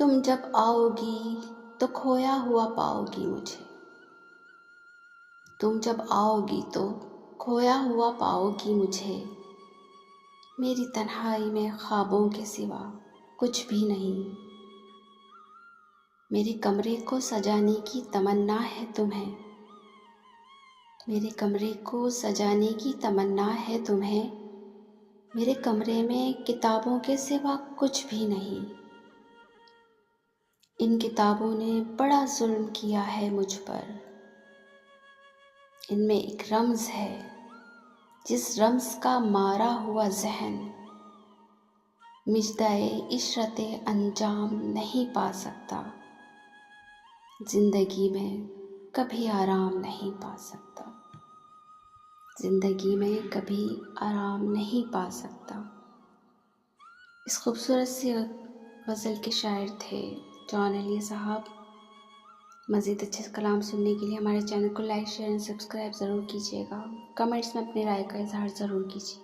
تم جب آؤ گی تو کھویا ہوا پاؤ گی مجھے، تم جب آؤ گی تو کھویا ہوا پاؤ گی مجھے، میری تنہائی میں خوابوں کے سوا کچھ بھی نہیں، میرے کمرے کو سجانے کی تمنا ہے تمہیں، میرے کمرے کو سجانے کی تمنا ہے تمہیں، میرے کمرے میں کتابوں کے سوا کچھ بھی نہیں، ان کتابوں نے بڑا ظلم کیا ہے مجھ پر، ان میں ایک رمز ہے جس رمز کا مارا ہوا ذہن مژدۂ عشرت انجام نہیں پا سکتا، زندگی میں کبھی آرام نہیں پا سکتا، زندگی میں کبھی آرام نہیں پا سکتا۔ اس خوبصورت سی غزل کے شاعر تھے جان علیہ صاحب۔ مزید اچھے کلام سننے کے لیے ہمارے چینل کو لائک، شیئر اور سبسکرائب ضرور کیجیے گا۔ کمنٹس میں اپنی رائے کا اظہار ضرور کیجیے۔